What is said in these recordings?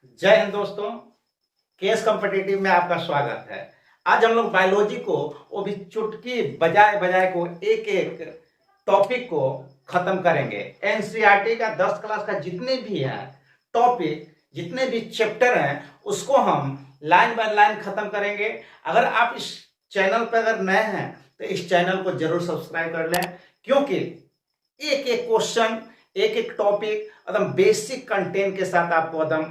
जय हिंद दोस्तों। Case competitive में आपका स्वागत है। आज हम लोग बायोलॉजी को वो भी चुटकी बजाए बजाए को एक एक टॉपिक को खत्म करेंगे। एनसीईआरटी का 10 क्लास का जितने भी है टॉपिक, जितने भी चैप्टर हैं, उसको हम लाइन बाय लाइन खत्म करेंगे। अगर आप इस चैनल पर अगर नए हैं तो इस चैनल को जरूर सब्सक्राइब कर लें, क्योंकि एक एक क्वेश्चन, एक एक टॉपिक एकदम बेसिक कंटेंट के साथ आपको एकदम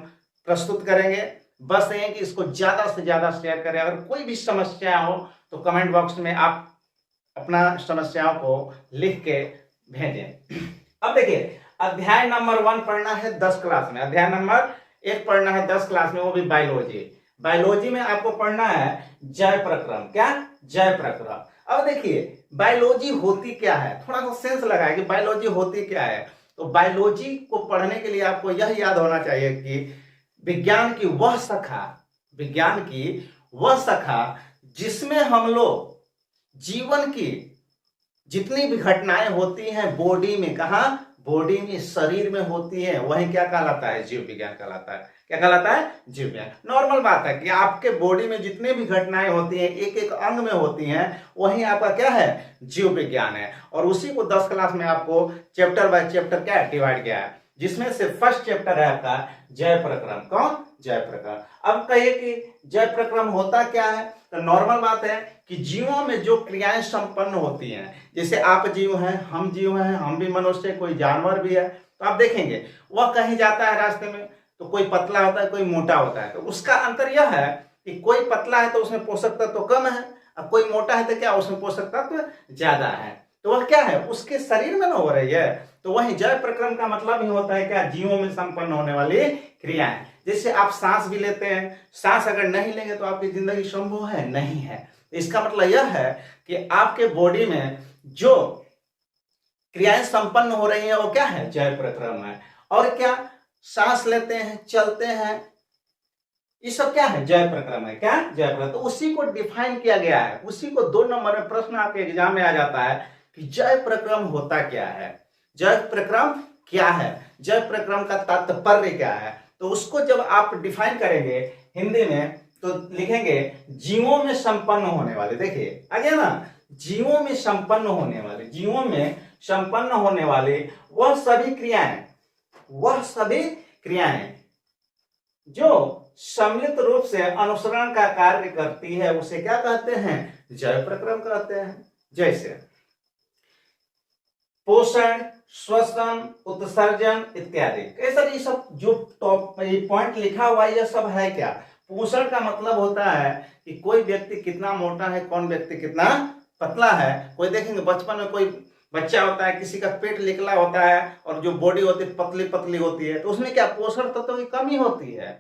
प्रस्तुत करेंगे। बस ये कि इसको ज्यादा से ज्यादा शेयर करें। अगर कोई भी समस्या हो तो कमेंट बॉक्स में आप अपना समस्याओं को लिख के भेजें। अब देखिए, अध्याय नंबर 1 पढ़ना है 10 क्लास में, अध्याय नंबर 1 पढ़ना है 10 क्लास में, वो भी बायोलॉजी। बायोलॉजी में आपको पढ़ना है जैव प्रक्रम। क्या? जैव प्रक्रम। अब देखिए, बायोलॉजी होती क्या है, थोड़ा सा सेंस लगाए कि बायोलॉजी होती क्या है। तो बायोलॉजी को पढ़ने के लिए आपको यह याद होना चाहिए कि विज्ञान की वह शाखा, विज्ञान की वह शाखा जिसमें हम लोग जीवन की जितनी भी घटनाएं होती हैं बॉडी में, कहा बॉडी में, शरीर में होती है, वही क्या कहलाता है? जीव विज्ञान कहलाता है। क्या कहलाता है? जीव विज्ञान। नॉर्मल बात है कि आपके बॉडी में जितने भी घटनाएं होती हैं, एक एक अंग में होती हैं, वही आपका क्या है? जीव विज्ञान है। और उसी को 10 क्लास में आपको चैप्टर बाय चैप्टर क्या डिवाइड किया है, जिसमें से फर्स्ट चैप्टर है आपका जैव प्रक्रम। कौन? जैव प्रक्रम। अब कहिए कि जैव प्रक्रम होता क्या है? तो नॉर्मल बात है कि जीवों में जो क्रियाएं संपन्न होती हैं, जैसे आप जीव हैं, हम जीव हैं, हम भी मनुष्य, कोई जानवर भी है, तो आप देखेंगे वह कहीं जाता है रास्ते में तो कोई पतला होता है, कोई मोटा होता है। तो उसका अंतर यह है कि कोई पतला है तो उसमें पोषक तत्व तो कम है, और कोई मोटा है तो क्या उसमें पोषक तत्व तो ज्यादा है। तो वह क्या है? उसके शरीर में ना हो रही है। तो वही जैव प्रक्रम का मतलब ही होता है क्या? जीवों में संपन्न होने वाली क्रियाएं। जैसे आप सांस भी लेते हैं, सांस अगर नहीं लेंगे तो आपकी जिंदगी संभव है? नहीं है। इसका मतलब यह है कि आपके बॉडी में जो क्रियाएं संपन्न हो रही हैं वो क्या है? जैव प्रक्रम है। और क्या? सांस लेते हैं, चलते हैं, ये सब क्या है? जैव प्रक्रम है। क्या? जैव प्रक्रम। तो उसी को डिफाइन किया गया है, उसी को 2 नंबर में प्रश्न आपके एग्जाम में आ जाता है कि जैव प्रक्रम होता क्या है, जैव प्रक्रम क्या है, जैव प्रक्रम का तात्पर्य क्या है। तो उसको जब आप डिफाइन करेंगे हिंदी में तो लिखेंगे जीवों में संपन्न होने वाले। देखिए आ गया ना, जीवों में संपन्न होने वाले, जीवों में संपन्न होने वाले वह सभी क्रियाएं, वह सभी क्रियाएं जो सम्मिलित रूप से अनुसरण का कार्य करती है, उसे क्या कहते हैं? जैव प्रक्रम कहते हैं। जैसे पोषण, श्वसन, उत्सर्जन इत्यादि। ये सब जो टॉप पॉइंट लिखा हुआ है, यह सब है क्या? पोषण का मतलब होता है कि कोई व्यक्ति कितना मोटा है, कौन व्यक्ति कितना पतला है। कोई देखेंगे बचपन में कोई बच्चा होता है, किसी का पेट निकला होता है और जो बॉडी होती है पतली पतली होती है, तो उसमें क्या पोषण तत्व की कमी होती है,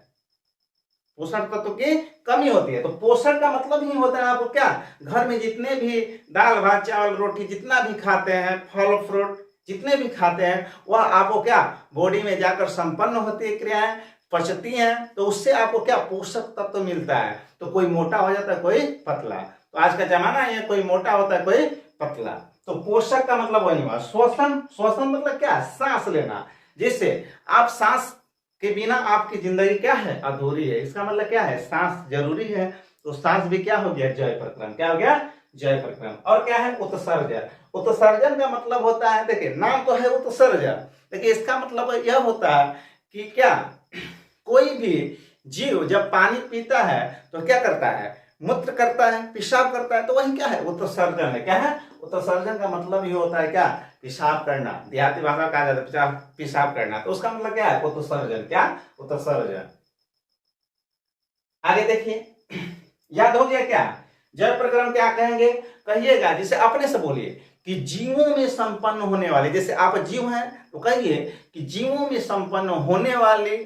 पोषण तत्व की कमी होती है। तो पोषण का मतलब ही होता है आपको क्या? घर में जितने भी दाल भात चावल रोटी जितना भी खाते हैं, फल फ्रूट जितने भी खाते हैं, वह आपको क्या बॉडी में जाकर संपन्न होती है, क्रियाएं पचती हैं, तो उससे आपको क्या पोषक तत्व मिलता है। तो कोई मोटा हो जाता है, कोई पतला। तो आज का जमाना है, कोई मोटा होता है, कोई पतला। तो पोषक का मतलब वही हुआ। श्वसन, श्वसन मतलब क्या? सांस लेना। जैसे आप सांस के बिना आपकी जिंदगी क्या है? अधूरी है। इसका मतलब क्या है? सांस जरूरी है। तो सांस भी क्या हो गया? जैव प्रक्रम। क्या हो गया? जैव प्रक्रम। और क्या है? उत्सर्जन। उत्सर्जन का मतलब होता है, देखिए नाम तो है उत्सर्जन, लेकिन इसका मतलब यह होता है कि क्या कोई भी जीव जब पानी पीता है तो क्या करता है? मूत्र करता है, पेशाब करता है, तो वही क्या है? उत्सर्जन है। क्या है? उत्सर्जन का मतलब ये होता है क्या? पेशाब करना। देहाती भाषा में कहा जाता है पेशाब करना। तो उसका मतलब क्या है? उत्सर्जन। क्या? उत्सर्जन। आगे देखिए, याद हो गया क्या? जैव प्रक्रम क्या कहेंगे? कहिएगा, जैसे अपने से बोलिए कि जीवों में संपन्न होने वाले, जैसे आप जीव हैं तो कहिए कि जीवों में संपन्न होने वाली,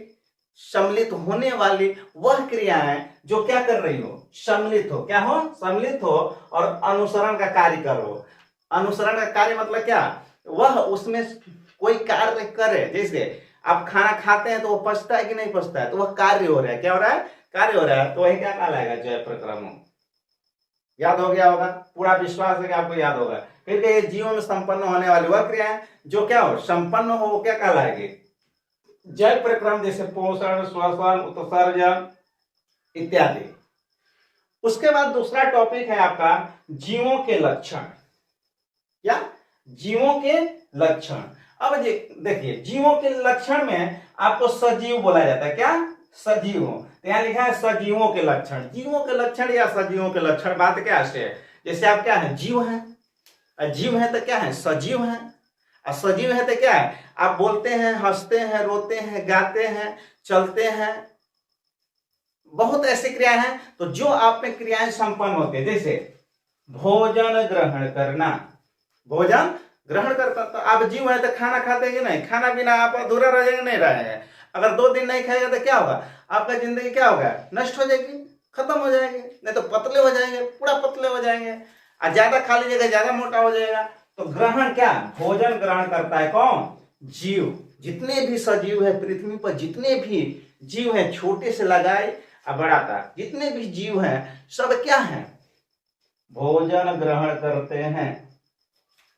सम्मिलित होने वाली वह क्रियाएं जो क्या कर रही हो? सम्मिलित हो। क्या हो? सम्मिलित हो और अनुसरण का कार्य करो। अनुसरण का कार्य मतलब क्या? वह उसमें कोई कार्य करे। जैसे आप खाना खाते हैं तो वो पचता है कि नहीं पचता है, तो वह कार्य हो रहा है। क्या हो रहा है? कार्य हो रहा है। तो वही क्या कहलाएगा? जैव प्रक्रम। याद हो गया होगा, पूरा विश्वास है कि आपको याद होगा। क्योंकि जीवन में संपन्न होने वाली वह क्रियाएं जो क्या हो? संपन्न हो, वो क्या कहलाएगी? जैव प्रक्रम जैसे पोषण, श्वसन, उत्सर्जन इत्यादि। उसके बाद दूसरा टॉपिक है आपका जीवों के लक्षण। क्या? जीवों के लक्षण। अब देखिए, जीवों के लक्षण में आपको सजीव बोला जाता है। क्या? सजीव। तो यहां लिखा है सजीवों के लक्षण। जीवों के लक्षण या सजीवों के लक्षण, बात क्या है? जैसे आप क्या है? जीव है। जीव है तो क्या है? सजीव है। और सजीव है तो क्या है? आप बोलते हैं, हंसते हैं, रोते हैं, गाते हैं, चलते हैं, बहुत ऐसी क्रियाएं हैं। तो जो आप में क्रियाएं संपन्न होती है, जैसे भोजन ग्रहण करना, भोजन ग्रहण करता, तो आप जीव है तो खाना खाते कि नहीं? खाना बिना आप अधूरा रह जाएंगे, नहीं रहे। अगर 2 दिन नहीं खाएगा तो क्या होगा? आपका जिंदगी क्या होगा? नष्ट हो जाएगी, खत्म हो जाएगी। नहीं तो पतले हो जाएंगे, पूरा पतले हो जाएंगे। और ज्यादा खा लीजिएगा, ज्यादा मोटा हो जाएगा। तो ग्रहण क्या? भोजन ग्रहण करता है कौन? जीव। जितने भी सजीव है पृथ्वी पर, जितने भी जीव है, छोटे से लगाए और बड़ा तक, जितने भी जीव हैं सब क्या है? भोजन ग्रहण करते हैं।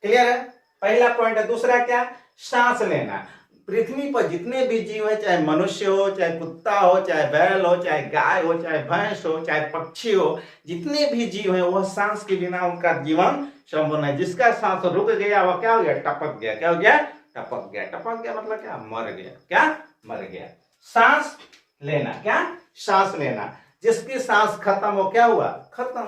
क्लियर है? पहला पॉइंट है। दूसरा क्या? सांस लेना। पृथ्वी पर जितने भी जीव है, चाहे मनुष्य हो, चाहे कुत्ता हो, चाहे बैल हो, चाहे गाय हो, चाहे भैंस हो, चाहे पक्षी हो, जितने भी जीव है वह सांस के बिना उनका जीवन संपूर्ण है। जिसका सांस रुक गया वह क्या हो गया? टपक गया। क्या हो गया? टपक गया। टपक गया मतलब क्या? मर गया। क्या? मर गया। सांस लेना। क्या? सांस लेना। जिसकी सांस खत्म हो, क्या हुआ? खत्म।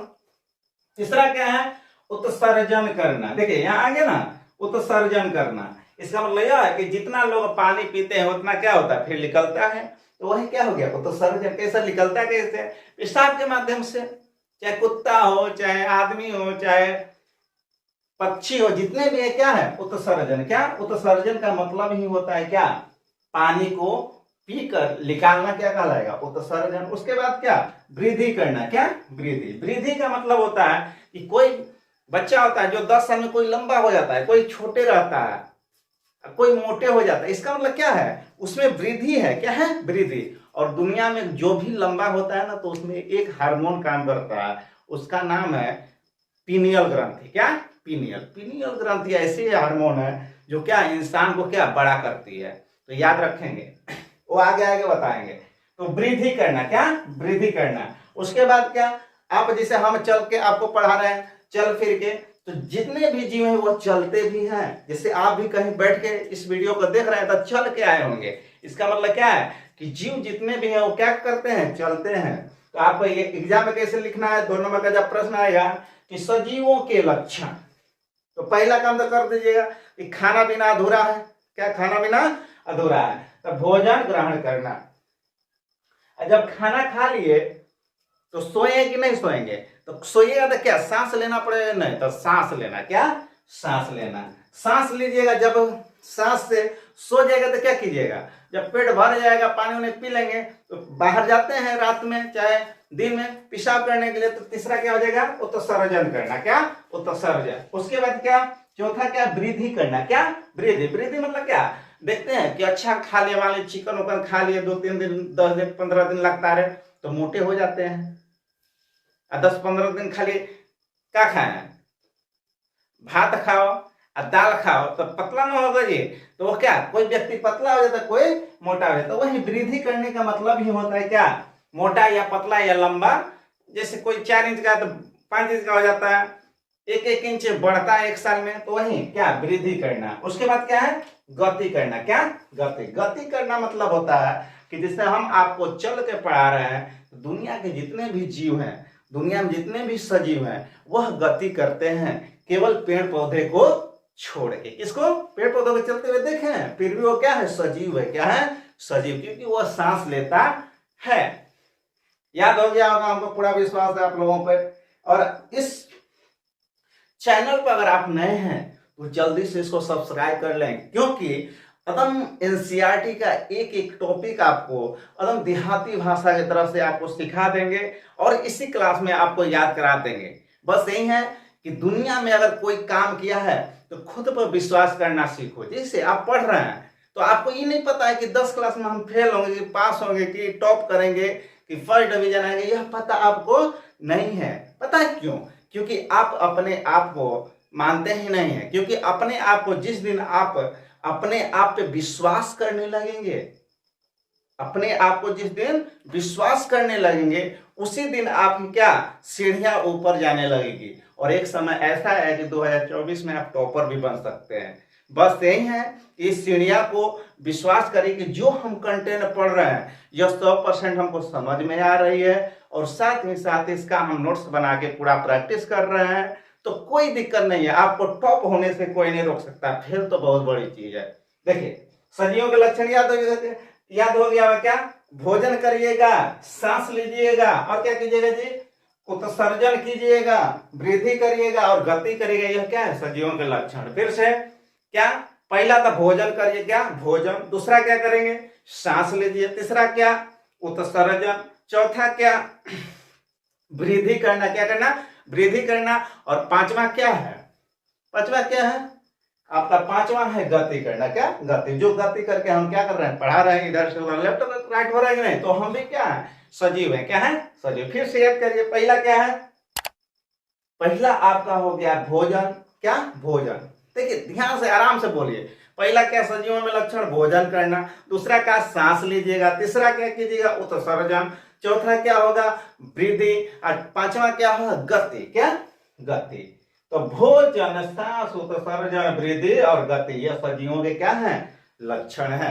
तीसरा क्या है? उत्सर्जन करना। देखिए यहां आगे ना, उत्सर्जन करना, इसका मतलब यह है कि जितना लोग पानी पीते हैं उतना क्या होता है? फिर निकलता है। तो वही क्या हो गया? उत्सर्जन। कैसे निकलता है? कैसे? पेशाब के माध्यम से। चाहे कुत्ता हो, चाहे आदमी हो, चाहे पक्षी हो, जितने भी है, क्या है? उत्सर्जन। क्या? उत्सर्जन का मतलब ही होता है क्या? पानी को पीकर निकालना। क्या कहलाएगा? उत्सर्जन। उसके बाद क्या? वृद्धि करना। क्या? वृद्धि। वृद्धि का मतलब होता है कि कोई बच्चा होता है जो 10 साल में कोई लंबा हो जाता है, कोई छोटे रहता है, कोई मोटे हो जाता है। इसका मतलब क्या है? उसमें वृद्धि है। क्या है? वृद्धि। और दुनिया में जो भी लंबा होता है ना, तो उसमें एक हार्मोन काम करता है, उसका नाम है पीनियल ग्रंथि। क्या? पीनियल। पीनियल ग्रंथि ऐसी हार्मोन है जो क्या? इंसान को क्या? बड़ा करती है। तो याद रखेंगे, वो आगे आगे बताएंगे। तो वृद्धि करना। क्या? वृद्धि करना। उसके बाद क्या? आप जैसे हम चल के आपको पढ़ा रहे हैं, चल फिर के, तो जितने भी जीव हैं वो चलते भी हैं। जैसे आप भी कहीं बैठ के इस वीडियो को देख रहे हैं तो चल के आए होंगे। इसका मतलब क्या है? कि जीव जितने भी हैं वो क्या करते हैं? चलते हैं। तो आपको ये एग्जाम में कैसे लिखना है? 2 नंबर का जब प्रश्न आएगा कि सजीवों के लक्षण, तो पहला काम तो कर दीजिएगा कि खाना बिना अधूरा है। क्या? खाना बिना अधूरा है। तो भोजन ग्रहण करना। जब खाना खा लिए तो सोएंगे कि नहीं सोएंगे? तो सोइएगा तो क्या? सांस लेना पड़ेगा। नहीं तो सांस लेना। क्या? सांस लेना। सांस लीजिएगा। जब सांस से सो जाएगा तो क्या कीजिएगा? जब पेट भर जाएगा, पानी उन्हें पी लेंगे, तो बाहर जाते हैं रात में चाहे दिन में पेशाब करने के लिए, तो तीसरा क्या हो जाएगा? उत्सर्जन करना। क्या? उत्सर्जन। उसके बाद क्या? चौथा क्या? वृद्धि करना। क्या? वृद्धि। वृद्धि मतलब क्या? देखते हैं कि अच्छा खाने वाले चिकन उकन खा लिए, 2-3 दिन, 10 दिन, 15 दिन लगता है तो मोटे हो जाते हैं। 10-15 दिन खाली क्या खाए? भात खाओ और दाल खाओ तो पतला ना होगा जी। तो वो क्या? कोई व्यक्ति पतला हो जाता है, कोई मोटा हो जाता है। तो वही वृद्धि करने का मतलब ही होता है क्या? मोटा या पतला या लंबा। जैसे कोई 4 इंच का है तो 5 इंच का हो जाता है, 1-1 इंच बढ़ता है 1 साल में। तो वही क्या? वृद्धि करना। उसके बाद क्या है? गति करना। क्या? गति। गति करना मतलब होता है कि जिससे हम आपको चल के पढ़ा रहे हैं, दुनिया के जितने भी जीव हैं, दुनिया में जितने भी सजीव हैं, वह गति करते हैं, केवल पेड़ पौधे को छोड़ के। इसको पेड़ पौधों को चलते हुए देखे हैं, फिर भी वो क्या है? सजीव है। क्या है? सजीव। क्योंकि वह सांस लेता है। याद हो गया होगा, हमको पूरा विश्वास है आप लोगों पर। और इस चैनल पर अगर आप नए हैं तो जल्दी से इसको सब्सक्राइब कर लें, क्योंकि एकदम एनसीईआरटी का एक एक टॉपिक आपको एकदम देहाती भाषा की तरफ से आपको सिखा देंगे और इसी क्लास में आपको याद करा देंगे। बस यही है कि दुनिया में अगर कोई काम किया है तो खुद पर विश्वास करना सीखो। जैसे आप पढ़ रहे हैं तो आपको ये नहीं पता है कि 10 क्लास में हम फेल होंगे कि पास होंगे कि टॉप करेंगे कि फर्स्ट डिवीजन आएंगे, यह पता आपको नहीं है। पता है क्यों? क्योंकि आप अपने आप को मानते ही नहीं है। क्योंकि अपने आप को जिस दिन आप अपने आप पे विश्वास करने लगेंगे, अपने आप को जिस दिन विश्वास करने लगेंगे उसी दिन आपकी क्या सीढ़ियां ऊपर जाने लगेगी। और एक समय ऐसा है कि 2024 में आप टॉपर भी बन सकते हैं। बस यही है, इस सीढ़ियां को विश्वास करिए कि जो हम कंटेंट पढ़ रहे हैं यह 100% हमको समझ में आ रही है, और साथ ही साथ इसका हम नोट्स बना के पूरा प्रैक्टिस कर रहे हैं, तो कोई दिक्कत नहीं है। आपको टॉप होने से कोई नहीं रोक सकता, फिर तो बहुत बड़ी चीज है। देखिए, सदियों के लक्षण याद हो गया क्या? भोजन करिएगा, सांस लीजिएगा, और क्या कीजिएगा जी? उत्सर्जन कीजिएगा, वृद्धि करिएगा और गति करिएगा। यह क्या है? सदियों के लक्षण। फिर से क्या? पहला था भोजन करिए, क्या? भोजन। दूसरा क्या करेंगे? सांस लीजिए। तीसरा क्या? उत्सर्जन। चौथा क्या? वृद्धि करना। क्या करना? वृद्धि करना। और पांचवा क्या है? पांचवा क्या है आपका? पांचवा है गति करना। क्या? गति। जो गति करके हम क्या कर रहे हैं? पढ़ा रहे हैं, इधर से लेफ्ट राइट हो रहा है कि नहीं? तो हम भी क्या है? सजीव है। क्या है? सजीव। फिर से याद करिए, पहला क्या है? पहला आपका हो गया भोजन। क्या? भोजन। देखिए, ध्यान से आराम से बोलिए। पहला क्या सजीवों में लक्षण? भोजन करना। दूसरा क्या? सांस लीजिएगा। तीसरा क्या कीजिएगा? उत्सर्जन। चौथा क्या होगा? वृद्धि। और पांचवा क्या होगा? गति। क्या? गति। तो भोजन, सांस, उत्सर्जन, वृद्धि और गति, ये सजीवों के क्या है? लक्षण है।